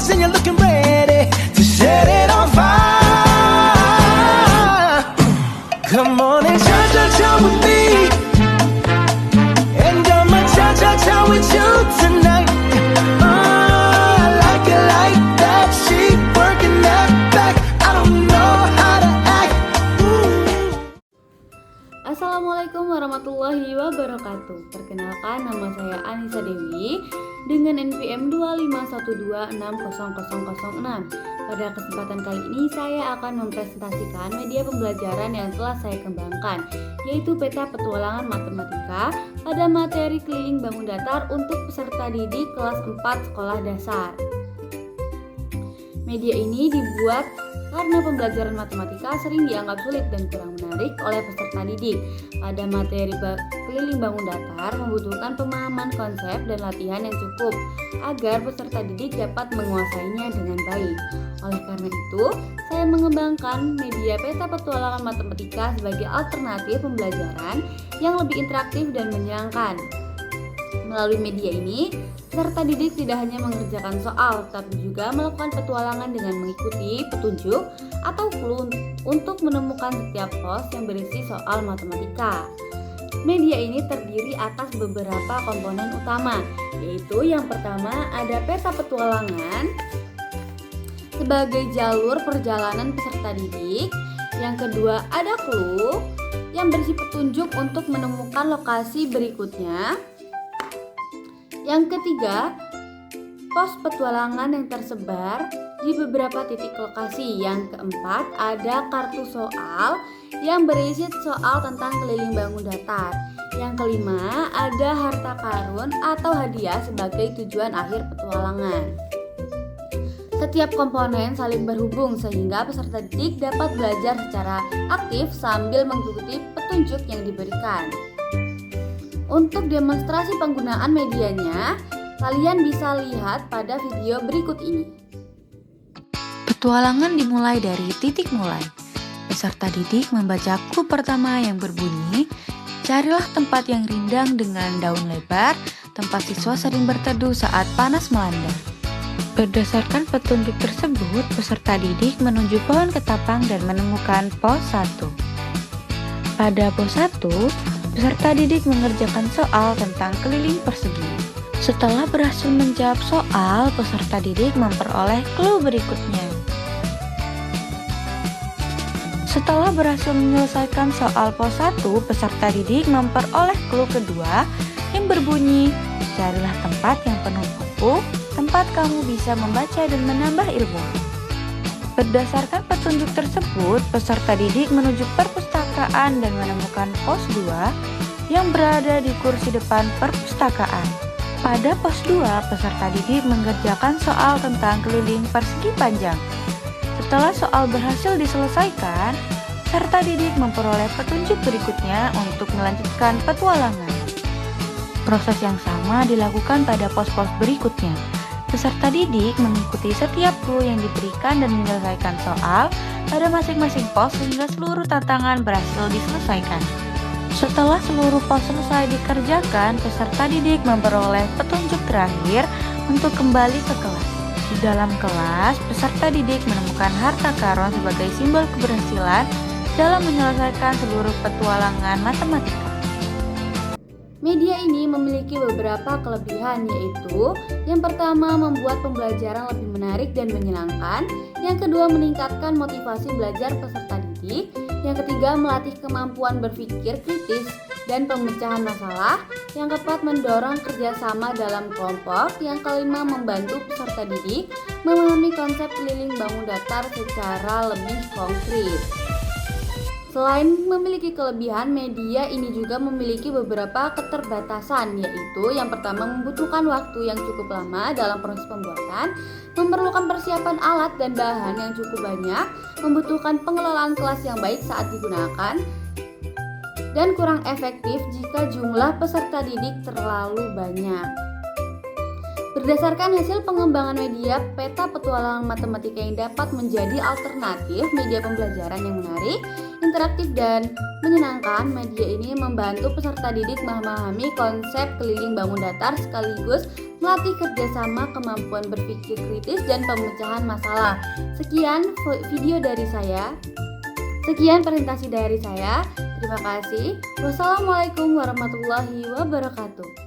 yours and you're looking ready to set it on fire. Come on and cha-cha-cha with me, and I'ma cha-cha-cha with you tonight. I like it like that. She working that back. I don't know how to act. Assalamualaikum warahmatullahi wabarakatuh. Perkenalkan, nama saya Anissa Dewi dengan NPM 251260006. Pada kesempatan kali ini saya akan mempresentasikan media pembelajaran yang telah saya kembangkan, yaitu peta petualangan matematika pada materi keliling bangun datar untuk peserta didik kelas 4 sekolah dasar. Media ini dibuat karena pembelajaran matematika sering dianggap sulit dan kurang menarik oleh peserta didik. Pada materi keliling bangun datar membutuhkan pemahaman konsep dan latihan yang cukup agar peserta didik dapat menguasainya dengan baik. Oleh karena itu, saya mengembangkan media peta petualangan matematika sebagai alternatif pembelajaran yang lebih interaktif dan menyenangkan. Melalui media ini, peserta didik tidak hanya mengerjakan soal, tapi juga melakukan petualangan dengan mengikuti petunjuk atau clue untuk menemukan setiap pos yang berisi soal matematika. Media ini terdiri atas beberapa komponen utama, yaitu yang pertama ada peta petualangan sebagai jalur perjalanan peserta didik. Yang kedua ada clue yang berisi petunjuk untuk menemukan lokasi berikutnya. Yang ketiga, pos petualangan yang tersebar di beberapa titik lokasi. Yang keempat, ada kartu soal yang berisi soal tentang keliling bangun datar. Yang kelima, ada harta karun atau hadiah sebagai tujuan akhir petualangan. Setiap komponen saling berhubung sehingga peserta didik dapat belajar secara aktif sambil mengikuti petunjuk yang diberikan. Untuk demonstrasi penggunaan medianya, kalian bisa lihat pada video berikut ini. Petualangan dimulai dari titik mulai. Peserta didik membaca clue pertama yang berbunyi, carilah tempat yang rindang dengan daun lebar, tempat siswa sering berteduh saat panas melanda. Berdasarkan petunjuk tersebut, peserta didik menuju pohon ketapang dan menemukan pos 1. Pada pos 1, peserta didik mengerjakan soal tentang keliling persegi. Setelah berhasil menjawab soal, peserta didik memperoleh clue berikutnya. Setelah berhasil menyelesaikan soal pos 1, peserta didik memperoleh clue kedua yang berbunyi, carilah tempat yang penuh buku, tempat kamu bisa membaca dan menambah ilmu. Berdasarkan petunjuk tersebut, peserta didik menuju perpustakaan dan menemukan pos 2 yang berada di kursi depan perpustakaan. Pada pos 2, peserta didik mengerjakan soal tentang keliling persegi panjang. Setelah soal berhasil diselesaikan, peserta didik memperoleh petunjuk berikutnya untuk melanjutkan petualangan. Proses yang sama dilakukan pada pos-pos berikutnya. Peserta didik mengikuti setiap clue yang diberikan dan menyelesaikan soal pada masing-masing pos sehingga seluruh tantangan berhasil diselesaikan. Setelah seluruh pos selesai dikerjakan, peserta didik memperoleh petunjuk terakhir untuk kembali ke kelas. Di dalam kelas, peserta didik menemukan harta karun sebagai simbol keberhasilan dalam menyelesaikan seluruh petualangan matematika. Media ini memiliki beberapa kelebihan, yaitu yang pertama membuat pembelajaran lebih menarik dan menyenangkan, yang kedua meningkatkan motivasi belajar peserta didik, yang ketiga melatih kemampuan berpikir kritis dan pemecahan masalah, yang keempat mendorong kerjasama dalam kelompok, yang kelima membantu peserta didik memahami konsep keliling bangun datar secara lebih konkret. Selain memiliki kelebihan, media ini juga memiliki beberapa keterbatasan, yaitu yang pertama membutuhkan waktu yang cukup lama dalam proses pembuatan, memerlukan persiapan alat dan bahan yang cukup banyak, membutuhkan pengelolaan kelas yang baik saat digunakan, dan kurang efektif jika jumlah peserta didik terlalu banyak. Berdasarkan hasil pengembangan media peta petualangan matematika yang dapat menjadi alternatif media pembelajaran yang menarik, interaktif dan menyenangkan, media ini membantu peserta didik memahami konsep keliling bangun datar sekaligus melatih kerjasama, kemampuan berpikir kritis, dan pemecahan masalah. Sekian video dari saya. Sekian presentasi dari saya. Terima kasih. Wassalamualaikum warahmatullahi wabarakatuh.